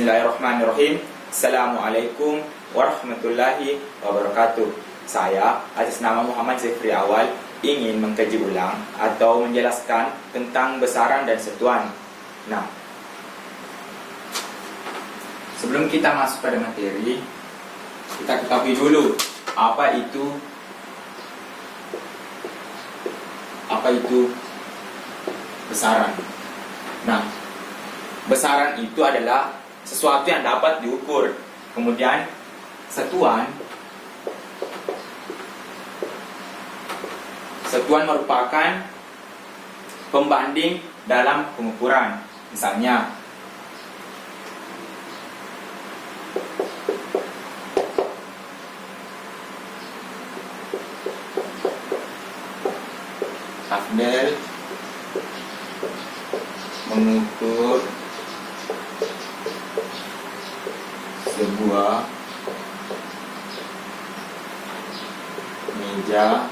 Bismillahirrahmanirrahim. Assalamualaikum warahmatullahi wabarakatuh. Saya atas nama Muhammad Zefri Awal ingin mengkaji ulang atau menjelaskan tentang besaran dan satuan. Nah, sebelum kita masuk pada materi, kita ketahui dulu apa itu besaran. Nah, besaran itu adalah sesuatu yang dapat diukur. Kemudian satuan merupakan pembanding dalam pengukuran. Misalnya Afdal mengukur sebuah meja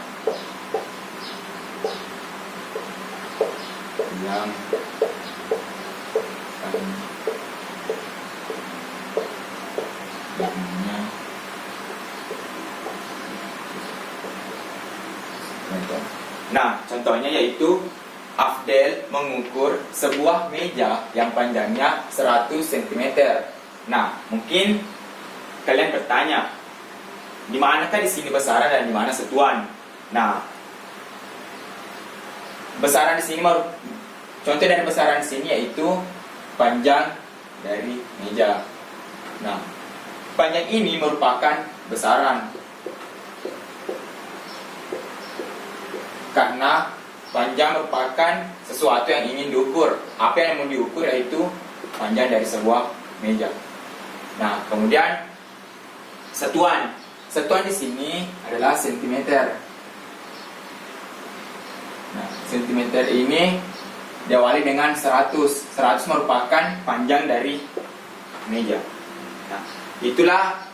yang panjangnya Nah, contohnya yaitu Afdal mengukur sebuah meja yang panjangnya 100 cm. Nah, mungkin kalian bertanya, di manakah di sini besaran dan di mana satuan? Nah, besaran di sini, contoh dari besaran di sini yaitu panjang dari meja. Nah, panjang ini merupakan besaran karena panjang merupakan sesuatu yang ingin diukur. Apa yang mau diukur yaitu panjang dari sebuah meja. Nah, kemudian satuan di sini adalah sentimeter. Nah, sentimeter ini diawali dengan 100. 100 merupakan panjang dari meja. Nah, itulah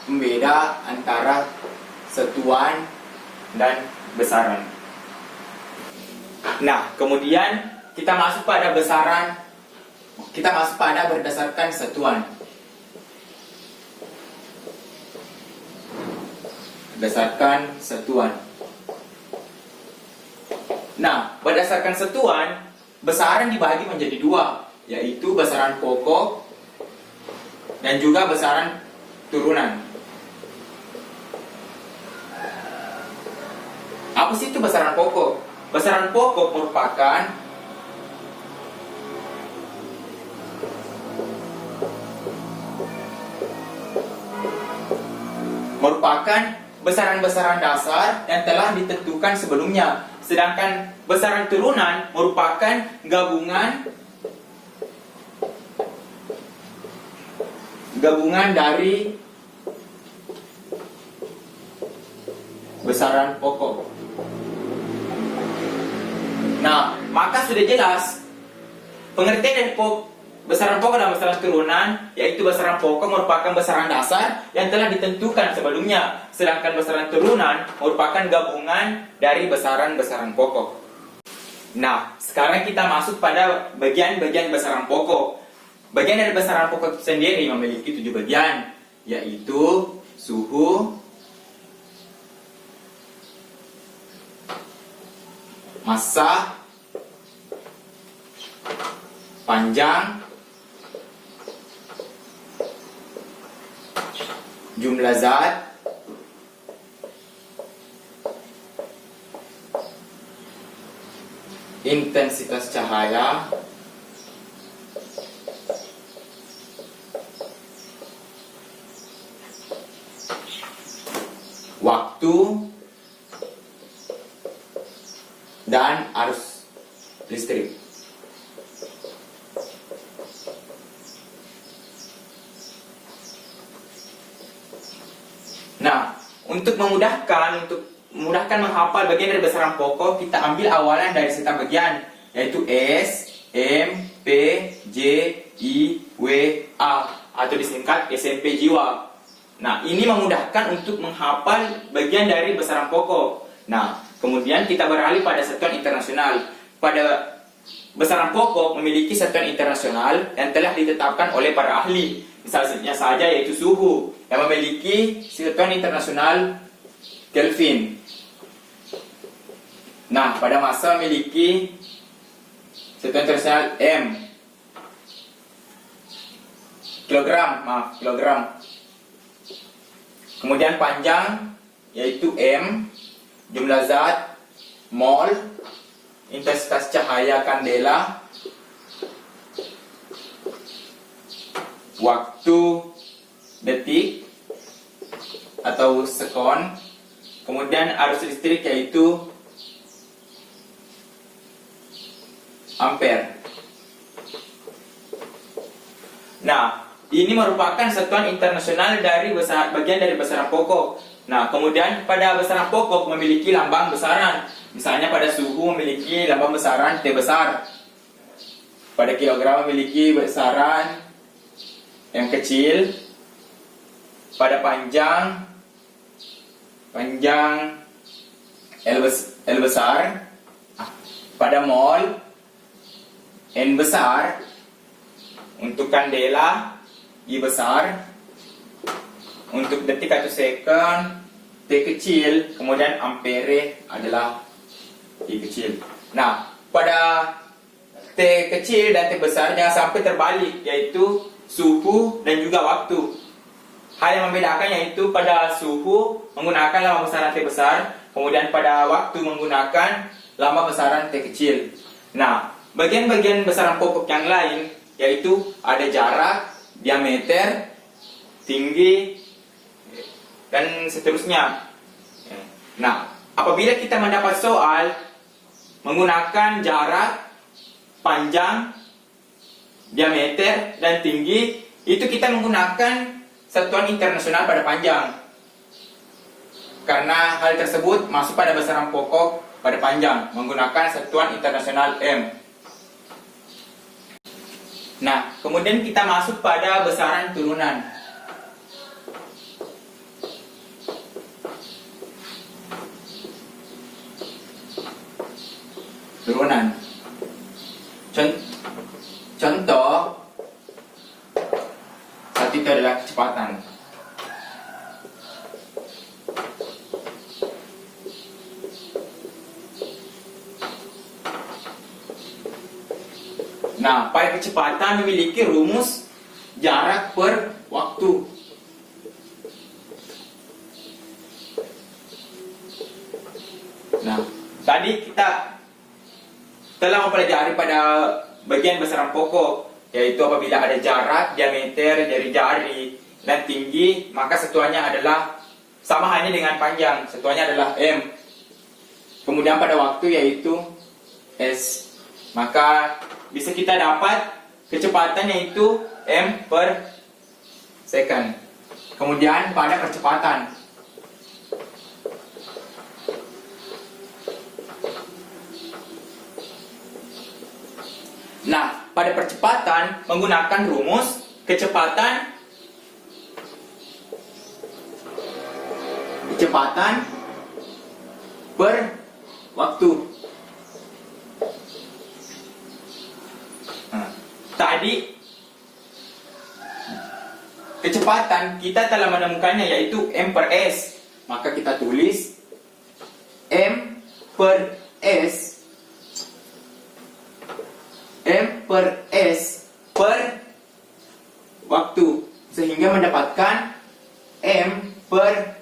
pembeda antara satuan dan besaran. Nah, kemudian kita masuk pada besaran. Kita masuk pada berdasarkan satuan. Berdasarkan satuan. Nah, berdasarkan satuan, besaran dibagi menjadi dua, yaitu besaran pokok dan juga besaran turunan. Apa sih itu besaran pokok? Besaran pokok merupakan besaran-besaran dasar yang telah ditentukan sebelumnya. Sedangkan besaran turunan merupakan gabungan dari besaran pokok. Nah, maka sudah jelas pengertian dari besaran pokok dan besaran turunan, yaitu besaran pokok merupakan besaran dasar yang telah ditentukan sebelumnya, sedangkan besaran turunan merupakan gabungan dari besaran-besaran pokok. Nah, sekarang kita masuk pada bagian-bagian besaran pokok. Bagian dari besaran pokok sendiri memiliki 7 bagian, yaitu suhu, massa, panjang, jumlah zat, intensitas cahaya, waktu, dan arus listrik. Nah, untuk memudahkan menghafal bagian dari besaran pokok, kita ambil awalan dari serta bagian, yaitu S, M, P, J, I, W, A, atau disingkat SMP jiwa. Nah, ini memudahkan untuk menghafal bagian dari besaran pokok. Nah, kemudian kita beralih pada satuan internasional. Pada besaran pokok memiliki satuan internasional yang telah ditetapkan oleh para ahli. Misalnya saja yaitu suhu yang memiliki satuan internasional Kelvin. Nah, pada massa memiliki satuan internasional M. Kilogram. Kemudian panjang yaitu M, jumlah zat mol, intensitas cahaya kandela, waktu detik atau sekon, kemudian arus listrik yaitu ampere. Nah, ini merupakan satuan internasional dari bagian dari besaran pokok. Nah, kemudian pada besaran pokok memiliki lambang besaran. Misalnya pada suhu memiliki lambang besaran T besar. Pada kilogram memiliki besaran M kecil. Pada panjang L besar. Pada mol N besar. Untuk kandela I besar. Untuk detik atau second T kecil. Kemudian ampere adalah I kecil. Nah, pada T kecil dan T besar jangan sampai terbalik, yaitu suhu dan juga waktu. Hal yang membedakan yaitu pada suhu menggunakan lambang besaran T besar, kemudian pada waktu menggunakan lambang besaran T kecil. Nah, bagian-bagian besaran pokok yang lain yaitu ada jarak, diameter, tinggi, dan seterusnya. Nah, apabila kita mendapat soal menggunakan jarak, panjang, diameter, dan tinggi, itu kita menggunakan satuan internasional pada panjang. Karena hal tersebut masuk pada besaran pokok pada panjang, menggunakan satuan internasional M. Nah, kemudian kita masuk pada besaran turunan. Contoh satu itu adalah kecepatan. Nah, pada kecepatan memiliki rumus jarak per waktu. Nah, tadi kita telah mempelajari pada bagian besaran pokok, yaitu apabila ada jarak, diameter dari jari, dan tinggi, maka satuannya adalah sama halnya dengan panjang, satuannya adalah M. Kemudian pada waktu yaitu S. Maka bisa kita dapat kecepatan yaitu M per second. Kemudian pada percepatan, nah, pada percepatan menggunakan rumus kecepatan per waktu. Tadi kecepatan kita telah menemukannya yaitu M per S. Maka kita tulis M per S per waktu, sehingga mendapatkan M per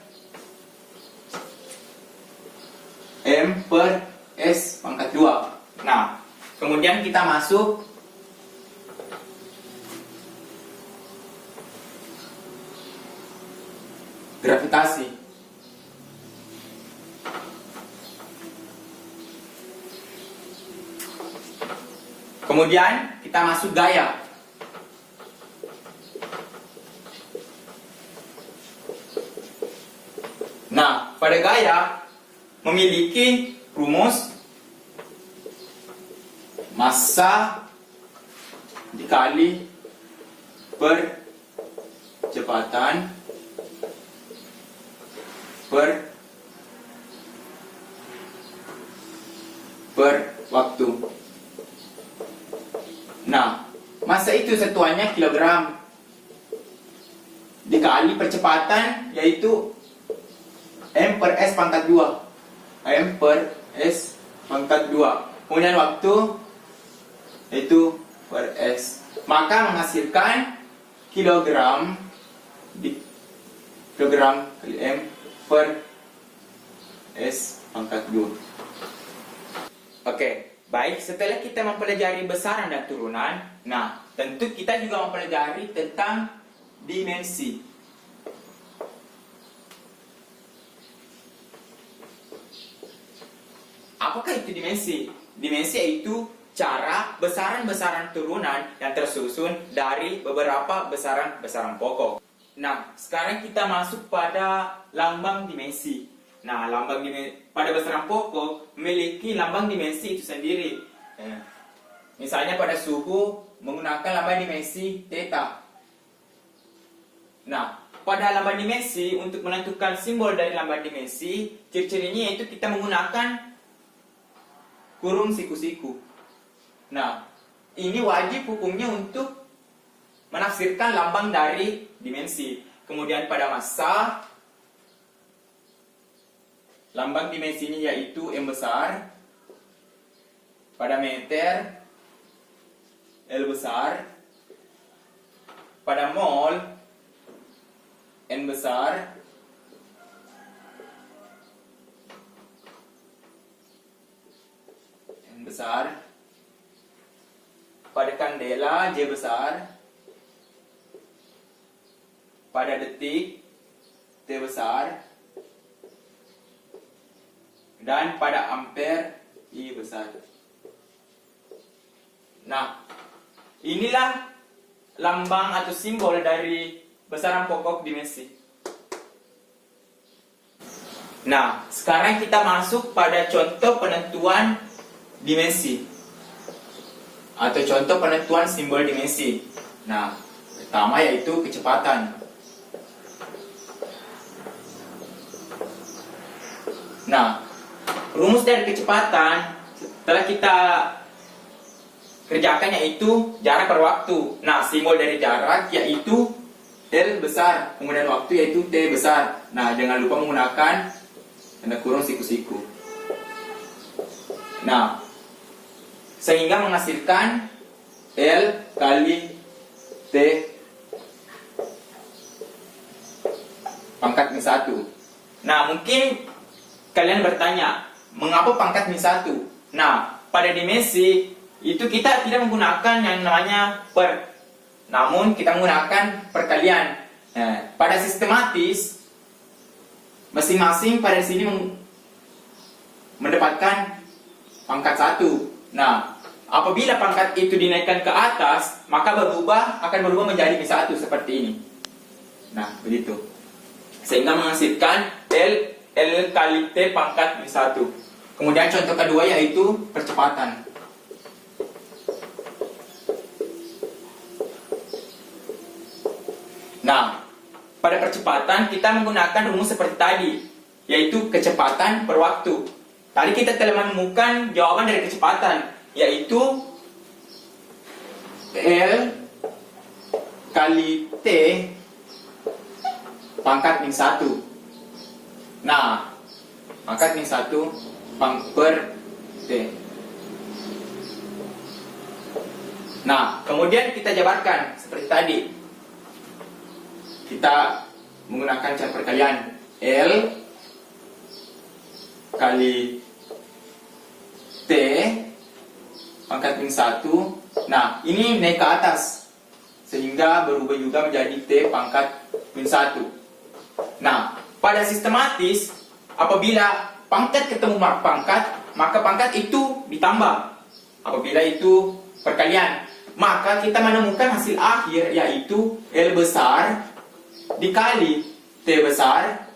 S pangkat 2. Nah, kemudian kita masuk gravitasi. Kemudian kita masuk gaya. Nah, pada gaya memiliki rumus massa dikali percepatan per waktu. Nah, massa itu satuannya kilogram. Dikali percepatan, yaitu M per S pangkat 2. M per S pangkat 2. Kemudian waktu, yaitu per S. Maka menghasilkan kilogram kali M per S pangkat 2. Oke, baik, setelah kita mempelajari besaran dan turunan, nah, tentu kita juga mempelajari tentang dimensi. Apakah itu dimensi? Dimensi yaitu cara besaran-besaran turunan yang tersusun dari beberapa besaran-besaran pokok. Nah, sekarang kita masuk pada lambang dimensi. Nah, lambang dimensi pada besaran pokok memiliki lambang dimensi itu sendiri. Misalnya pada suhu menggunakan lambang dimensi theta. Nah, pada lambang dimensi untuk menentukan simbol dari lambang dimensi, ciri-cirinya yaitu kita menggunakan kurung siku-siku. Nah, ini wajib hukumnya untuk menafsirkan lambang dari dimensi. Kemudian pada massa, lambang dimensinya yaitu M besar. Pada meter, L besar. Pada mol, N besar. N besar. Pada kandela, J besar. Pada detik, T besar. Dan pada ampere, I besar. Nah, inilah lambang atau simbol dari besaran pokok dimensi. Nah, sekarang kita masuk pada contoh penentuan dimensi atau contoh penentuan simbol dimensi. Nah, pertama yaitu kecepatan. Nah, rumus dari kecepatan setelah kita kerjakan yaitu jarak per waktu. Nah, simbol dari jarak yaitu L besar, kemudian waktu yaitu T besar. Nah, jangan lupa menggunakan tanda kurung siku-siku. Nah, sehingga menghasilkan L kali T pangkat min 1. Nah, mungkin kalian bertanya, mengapa pangkat min 1? Nah, pada dimensi itu kita tidak menggunakan yang namanya per, namun kita menggunakan perkalian. Pada sistematis, masing-masing pada sini mendapatkan pangkat 1. Nah, apabila pangkat itu dinaikkan ke atas, maka akan berubah menjadi min 1 seperti ini. Nah, begitu. Sehingga menghasilkan L kali T pangkat min 1. Kemudian contoh kedua yaitu percepatan. Nah, pada percepatan kita menggunakan rumus seperti tadi, yaitu kecepatan per waktu. Tadi kita telah menemukan jawaban dari kecepatan, yaitu L kali T pangkat min 1. Nah, pangkat min 1 per T. Nah, kemudian kita jabarkan seperti tadi. Kita menggunakan cara perkalian L kali T pangkat min 1. Nah, ini naik ke atas sehingga berubah juga menjadi T pangkat min 1. Nah, pada sistematis apabila pangkat ketemu pangkat, maka pangkat itu ditambah. Apabila itu perkalian, maka kita menemukan hasil akhir yaitu L besar dikali T besar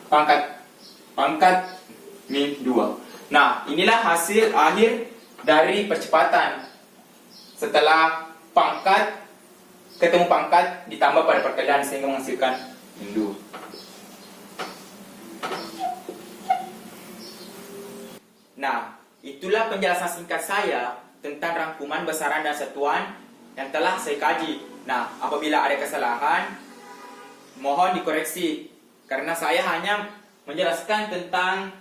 pangkat min 2. Nah, inilah hasil akhir dari percepatan setelah pangkat ketemu pangkat ditambah pada perkalian sehingga menghasilkan min 2. Nah, itulah penjelasan singkat saya tentang rangkuman besaran dan satuan yang telah saya kaji. Nah, apabila ada kesalahan, mohon dikoreksi, karena saya hanya menjelaskan tentang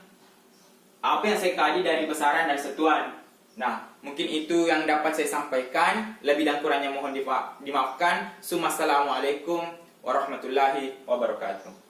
apa yang saya kaji dari besaran dan satuan. Nah, mungkin itu yang dapat saya sampaikan. Lebih dan kurangnya mohon dimaafkan. Assalamualaikum warahmatullahi wabarakatuh.